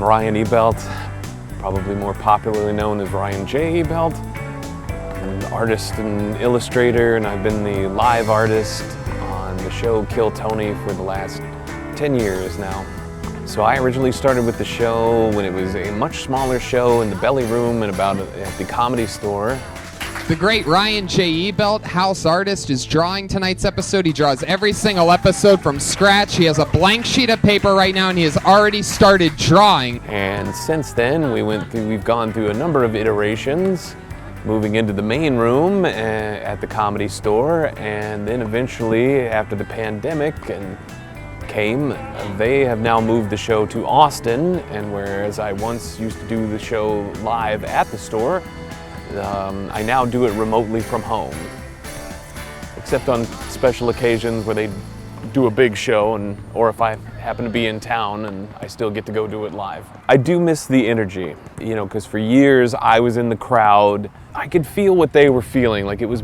Ryan Ebelt, probably more popularly known as Ryan J Ebelt. I'm an artist and illustrator, and I've been the live artist on the show Kill Tony for the last 10 years now. So I originally started with the show when it was a much smaller show in the belly room and at the Comedy Store. The great Ryan J Ebelt, house artist, is drawing tonight's episode. He draws every single episode from scratch. He has a blank sheet of paper right now, and he has already started drawing. And since then, we've gone through a number of iterations, moving into the main room at the Comedy Store, and then eventually, after the pandemic came, they have now moved the show to Austin, and whereas I once used to do the show live at the store, I now do it remotely from home, except on special occasions where they do a big show, or if I happen to be in town, and I still get to go do it live. I do miss the energy, because for years I was in the crowd. I could feel what they were feeling. Like it was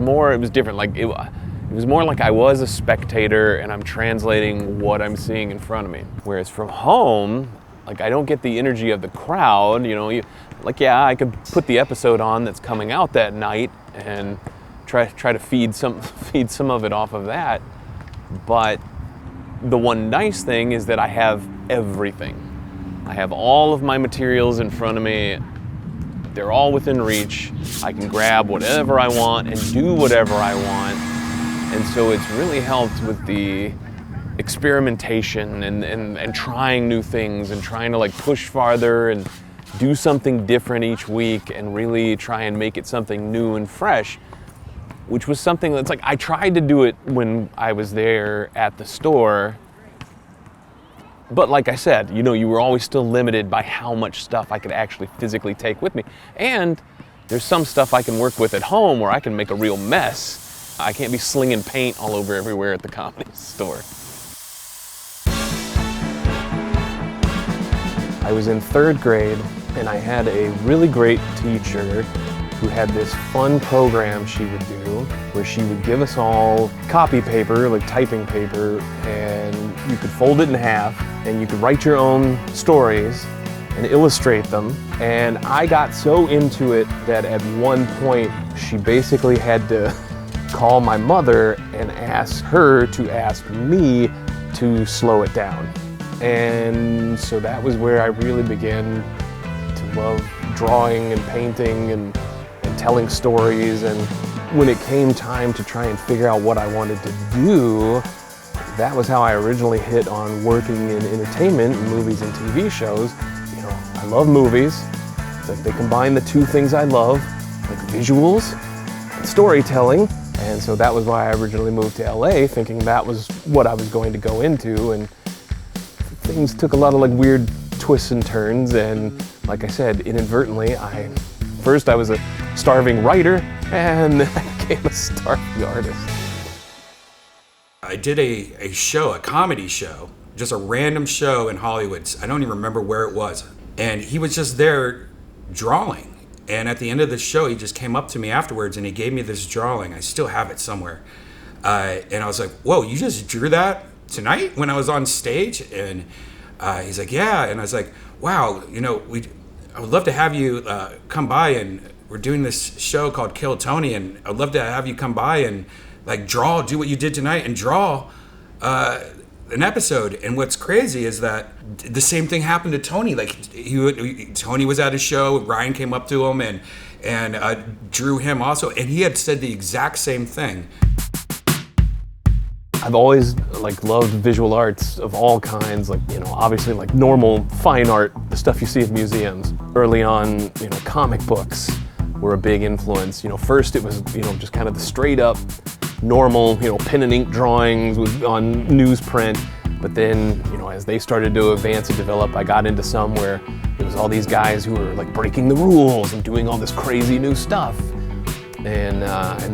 different. Like it was more like I was a spectator and I'm translating what I'm seeing in front of me. Whereas from home, like I don't get the energy of the crowd, I could put the episode on that's coming out that night and try to feed some of it off of that. But the one nice thing is that I have everything. I have all of my materials in front of me. They're all within reach. I can grab whatever I want and do whatever I want. And so it's really helped with the experimentation and trying new things and trying to push farther and do something different each week and really try and make it something new and fresh, which was something that's I tried to do it when I was there at the store. But like I said, you were always still limited by how much stuff I could actually physically take with me. And there's some stuff I can work with at home where I can make a real mess. I can't be slinging paint all over everywhere at the Comedy Store. I was in 3rd grade, and I had a really great teacher who had this fun program she would do where she would give us all copy paper, typing paper, and you could fold it in half and you could write your own stories and illustrate them. And I got so into it that at one point she basically had to call my mother and ask her to ask me to slow it down. And so that was where I really began to love drawing and painting and telling stories. And when it came time to try and figure out what I wanted to do, that was how I originally hit on working in entertainment, movies and TV shows. I love movies. They combine the two things I love, visuals and storytelling. And so that was why I originally moved to LA, thinking that was what I was going to go into. And things took a lot of weird twists and turns, and like I said, inadvertently, first I was a starving writer, and then I became a starving artist. I did a show, a comedy show, just a random show in Hollywood. I don't even remember where it was. And he was just there drawing. And at the end of the show, he just came up to me afterwards and he gave me this drawing. I still have it somewhere. And I was like, whoa, you just drew that tonight when I was on stage? And he's like, yeah. And I was like, wow, I would love to have you come by, and we're doing this show called Kill Tony, and I'd love to have you come by and do what you did tonight and draw an episode. And what's crazy is that the same thing happened to Tony. Tony was at a show, Ryan came up to him and drew him also, and he had said the exact same thing. I've always loved visual arts of all kinds, obviously normal fine art, the stuff you see at museums. Early on, comic books were a big influence. First it was, just kind of the straight up normal, pen and ink drawings on newsprint. But then, as they started to advance and develop, I got into some where it was all these guys who were breaking the rules and doing all this crazy new stuff. And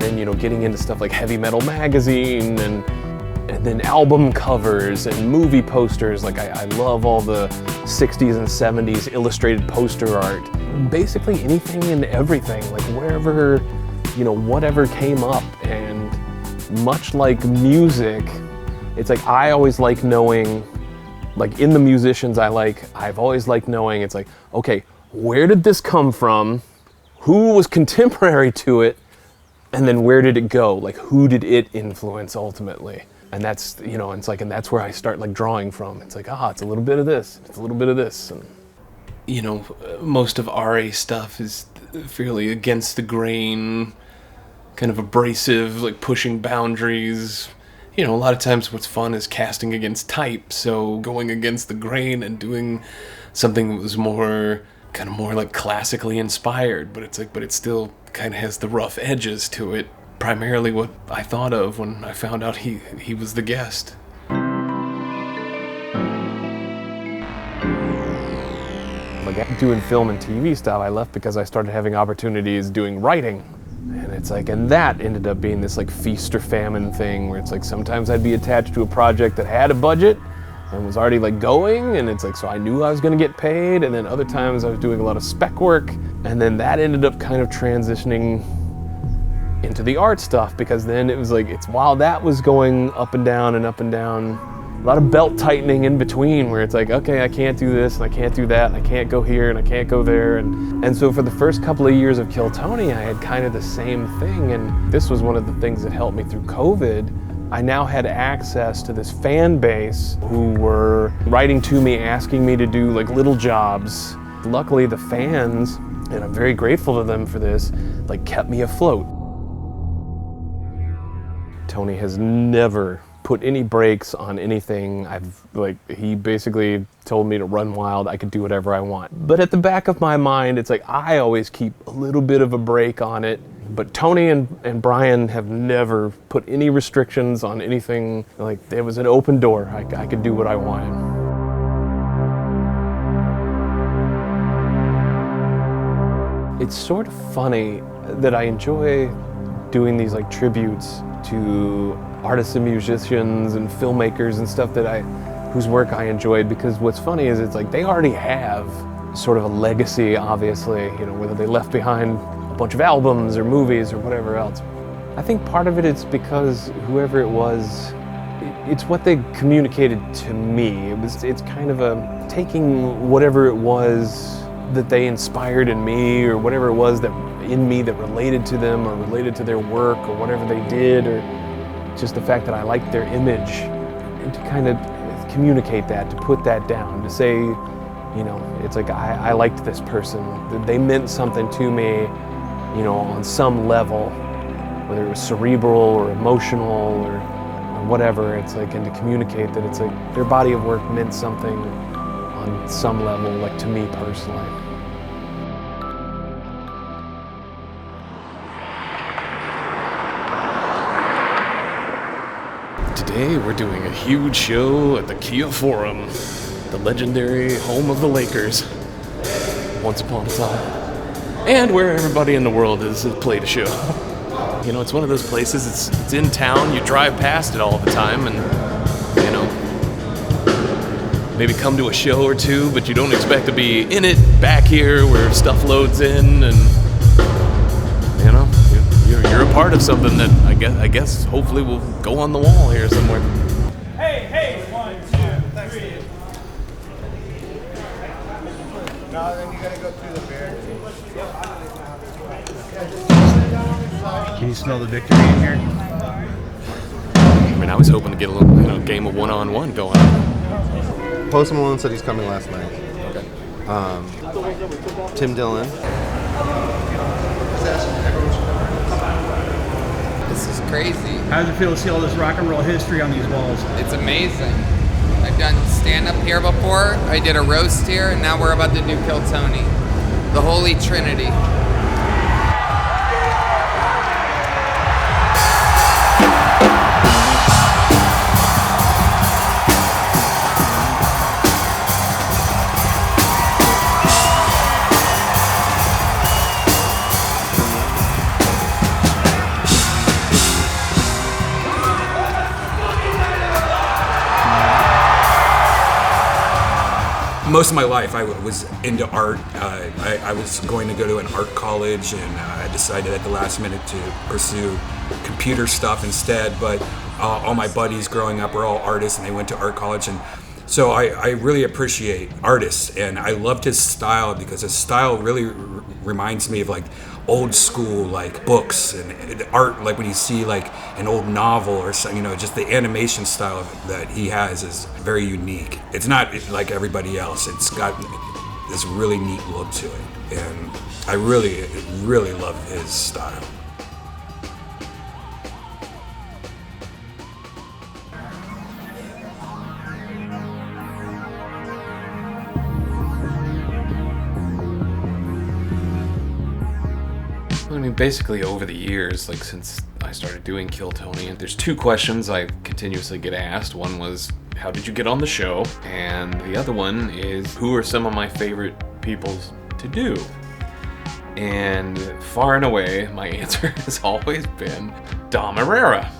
then, getting into stuff like Heavy Metal Magazine and then album covers and movie posters. I love all the 60s and 70s illustrated poster art. Basically anything and everything, wherever, whatever came up. And much like music, it's I always like knowing Like in the musicians I've always liked knowing, it's like, okay, where did this come from? Who was contemporary to it? And then where did it go? Like, who did it influence ultimately? And that's, it's like, and that's where I start like drawing from. It's like, it's a little bit of this, it's a little bit of this. And most of RA stuff is fairly against the grain, kind of abrasive, like pushing boundaries. A lot of times what's fun is casting against type, so going against the grain and doing something that was more like classically inspired, but it still kind of has the rough edges to it. Primarily what I thought of when I found out he was the guest. Like doing film and TV stuff, I left because I started having opportunities doing writing. And it's like, and that ended up being this like feast or famine thing where it's like sometimes I'd be attached to a project that had a budget and was already like going, and it's like, so I knew I was gonna get paid, and then other times I was doing a lot of spec work, and then that ended up kind of transitioning into the art stuff, because then it was like, while that was going up and down, a lot of belt tightening in between where it's like, okay, I can't do this and I can't do that and I can't go here and I can't go there. And so for the first couple of years of Kill Tony, I had kind of the same thing, and this was one of the things that helped me through COVID. I now had access to this fan base who were writing to me, asking me to do like little jobs. Luckily the fans, and I'm very grateful to them for this, like kept me afloat. Tony has never put any brakes on anything. He basically told me to run wild, I could do whatever I want. But at the back of my mind, it's like I always keep a little bit of a brake on it. But Tony and Brian have never put any restrictions on anything. Like, there was an open door. I could do what I wanted. It's sort of funny that I enjoy doing these like tributes to artists and musicians and filmmakers and stuff whose work I enjoyed, because what's funny is it's like they already have sort of a legacy, obviously, whether they left behind a bunch of albums or movies or whatever else. I think part of it is because whoever it was, it's what they communicated to me. It's kind of taking whatever it was that they inspired in me, or whatever it was that in me that related to them or related to their work or whatever they did, or just the fact that I liked their image, and to kind of communicate that, to put that down, to say, it's like I liked this person, that they meant something to me, on some level, whether it was cerebral or emotional or whatever. It's like, and to communicate that it's like their body of work meant something on some level, like to me personally. Today we're doing a huge show at the Kia Forum, the legendary home of the Lakers, once upon a time, and where everybody in the world has played a show. It's one of those places, it's in town, you drive past it all the time, and maybe come to a show or two, but you don't expect to be in it back here where stuff loads in, and you're a part of something that I guess hopefully will go on the wall here somewhere. Hey, 1, 2, 3. No, then you gotta go through the bear. Can you smell the victory in here? I mean, I was hoping to get a little game of one-on-one going on. Post Malone said he's coming last night. Okay. Tim Dillon. This is crazy. How does it feel to see all this rock and roll history on these walls? It's amazing. I've done stand-up here before, I did a roast here, and now we're about to do Kill Tony. The Holy Trinity. Most of my life I was into art. I was going to go to an art college, and I decided at the last minute to pursue computer stuff instead, but all my buddies growing up were all artists and they went to art college, and So I really appreciate artists, and I loved his style because his style really reminds me of like old school like books and art, like when you see like an old novel or something, just the animation style that he has is very unique. It's not like everybody else. It's got this really neat look to it, and I really, really love his style. I mean, basically over the years, like since I started doing Kill Tony, there's two questions I continuously get asked. One was, how did you get on the show? And the other one is, who are some of my favorite people to do? And far and away, my answer has always been Dom Herrera.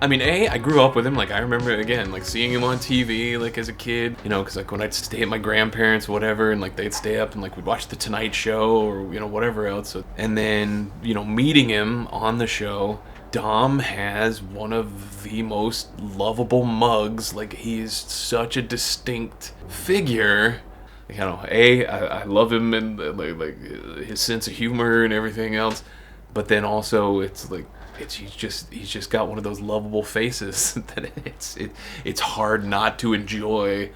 I mean, I grew up with him. Like, I remember, again, like seeing him on TV, like as a kid, because like when I'd stay at my grandparents or whatever, and like they'd stay up and like we'd watch The Tonight Show or, whatever else. And then, meeting him on the show, Dom has one of the most lovable mugs. Like, he's such a distinct figure. Like, I love him and like his sense of humor and everything else. But then also it's like, he's just got one of those lovable faces that it's hard not to enjoy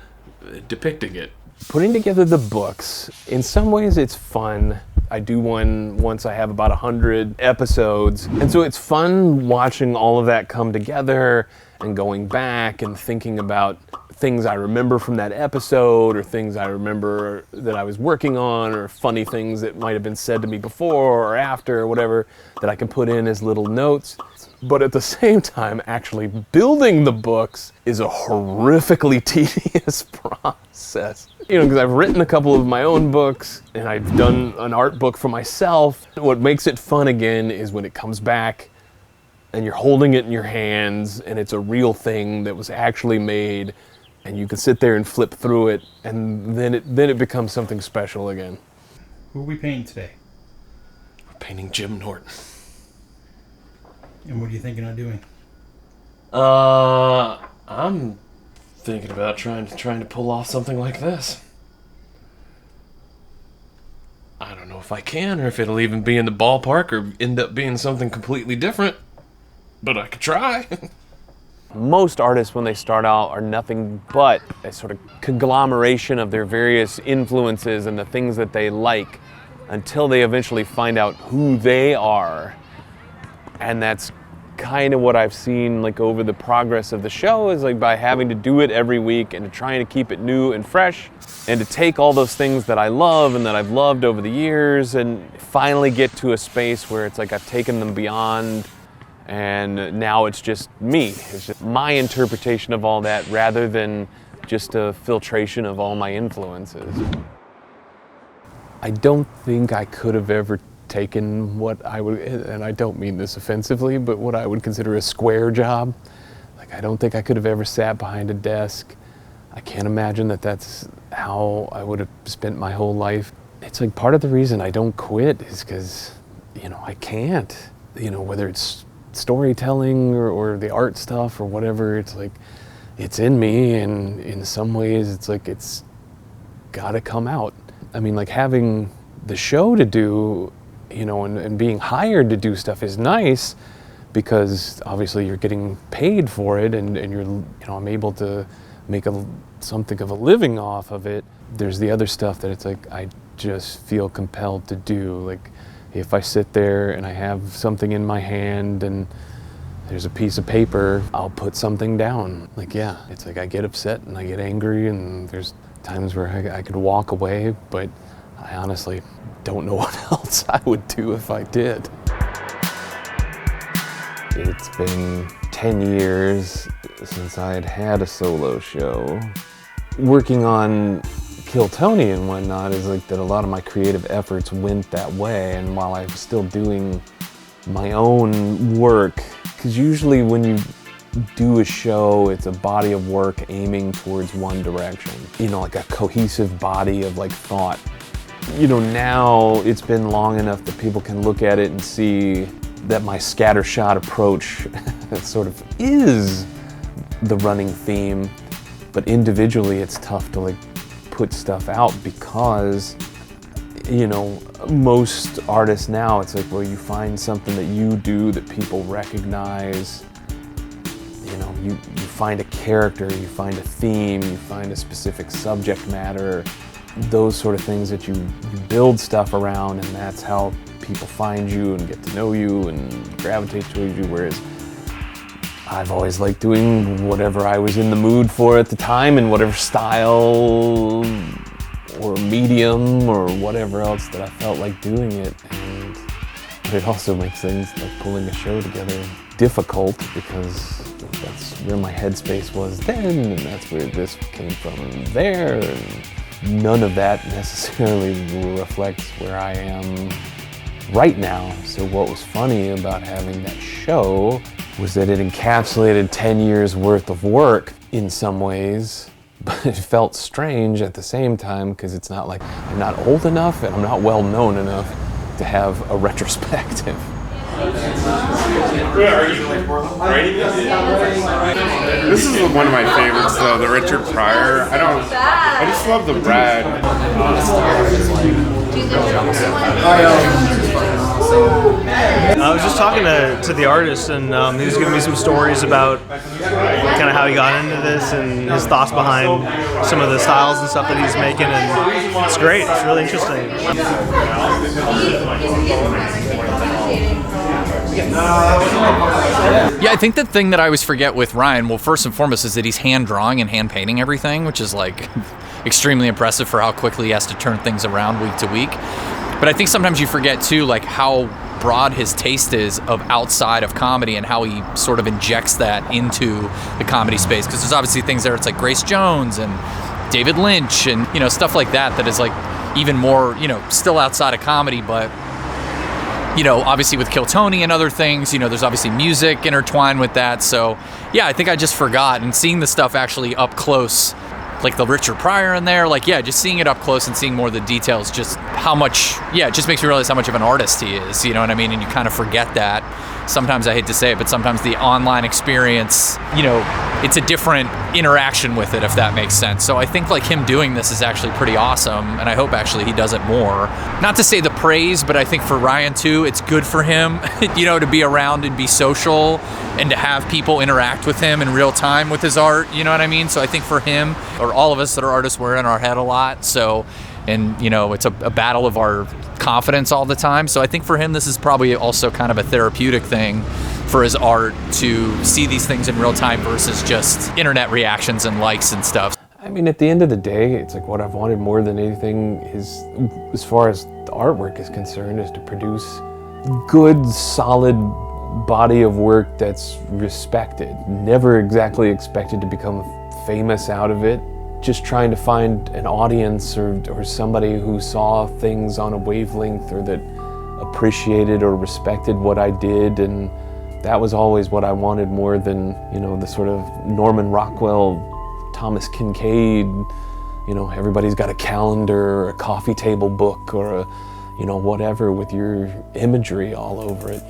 depicting it. Putting together the books, in some ways it's fun. I do one once I have about 100 episodes, and so it's fun watching all of that come together and going back and thinking about things I remember from that episode, or things I remember that I was working on, or funny things that might have been said to me before or after or whatever that I can put in as little notes. But at the same time, actually building the books is a horrifically tedious process. Because I've written a couple of my own books and I've done an art book for myself. What makes it fun again is when it comes back and you're holding it in your hands and it's a real thing that was actually made, and you can sit there and flip through it, and then it becomes something special again. Who are we painting today? We're painting Jim Norton. And what are you thinking of doing? I'm thinking about trying to pull off something like this. I don't know if I can, or if it'll even be in the ballpark, or end up being something completely different. But I could try. Most artists, when they start out, are nothing but a sort of conglomeration of their various influences and the things that they like, until they eventually find out who they are. And that's kind of what I've seen like over the progress of the show, is like by having to do it every week and trying to keep it new and fresh, and to take all those things that I love and that I've loved over the years and finally get to a space where it's like I've taken them beyond, and now it's just me. It's just my interpretation of all that rather than just a filtration of all my influences. I don't think I could have ever taken what I would, and I don't mean this offensively, but what I would consider a square job. Like, I don't think I could have ever sat behind a desk. I can't imagine that that's how I would have spent my whole life. It's like part of the reason I don't quit is because, I can't. Whether it's storytelling or the art stuff or whatever, it's like, it's in me, and in some ways it's like it's gotta come out. I mean, like having the show to do, and being hired to do stuff is nice, because obviously you're getting paid for it, and you're, I'm able to make something of a living off of it. There's the other stuff that it's like I just feel compelled to do. Like, if I sit there and I have something in my hand and there's a piece of paper, I'll put something down. Like, yeah, it's like I get upset and I get angry, and there's times where I could walk away, but I honestly don't know what else I would do if I did. It's been 10 years since I had a solo show. Working on Kill Tony and whatnot is like that a lot of my creative efforts went that way, and while I'm still doing my own work, because usually when you do a show, it's a body of work aiming towards one direction, like a cohesive body of like thought. Now it's been long enough that people can look at it and see that my scattershot approach sort of is the running theme. But individually, it's tough to like put stuff out because, you know, most artists now, it's like, well, you find something that you do that people recognize. You know, you find a character, you find a theme, you find a specific subject matter, those sort of things that you build stuff around, and that's how people find you and get to know you and gravitate towards you, whereas I've always liked doing whatever I was in the mood for at the time and whatever style or medium or whatever else that I felt like doing it. But it also makes things like pulling a show together difficult because that's where my headspace was then, and that's where this came from there, and none of that necessarily reflects where I am right now. So what was funny about having that show was that it encapsulated 10 years worth of work in some ways, but it felt strange at the same time because it's not like I'm not old enough and I'm not well known enough to have a retrospective. This is one of my favorites though, the Richard Pryor. I just love the Brad. I was just talking to the artist, and he was giving me some stories about kind of how he got into this and his thoughts behind some of the styles and stuff that he's making, and it's great. It's really interesting. Yeah, I think the thing that I always forget with Ryan, well, first and foremost, is that he's hand drawing and hand painting everything, which is like extremely impressive for how quickly he has to turn things around week to week. But I think sometimes you forget too, like how broad his taste is of outside of comedy and how he sort of injects that into the comedy space. Because there's obviously things there, it's like Grace Jones and David Lynch and, you know, stuff like that is like even more, you know, still outside of comedy, but, you know, obviously with Kill Tony and other things, you know, there's obviously music intertwined with that. So yeah, I think I just forgot, and seeing the stuff actually up close, like the Richard Pryor in there, like, yeah, just seeing it up close and seeing more of the details, just how much, yeah, it just makes me realize how much of an artist he is, you know what I mean? And you kind of forget that. Sometimes, I hate to say it, but sometimes the online experience, you know, it's a different interaction with it, if that makes sense. So I think like him doing this is actually pretty awesome, and I hope actually he does it more. Not to say the praise, but I think for Ryan too, it's good for him, you know, to be around and be social and to have people interact with him in real time with his art, you know what I mean? So I think for him, or all of us that are artists, we're in our head a lot, so, and you know, it's a battle of our confidence all the time. So I think for him, this is probably also kind of a therapeutic thing for his art to see these things in real time versus just internet reactions and likes and stuff. I mean, at the end of the day, it's like what I've wanted more than anything is, as far as the artwork is concerned, is to produce good, solid body of work that's respected. Never exactly expected to become famous out of it. Just trying to find an audience or somebody who saw things on a wavelength or that appreciated or respected what I did, and that was always what I wanted more than, you know, the sort of Norman Rockwell, Thomas Kincaid, you know, everybody's got a calendar or a coffee table book or a, you know, whatever with your imagery all over it.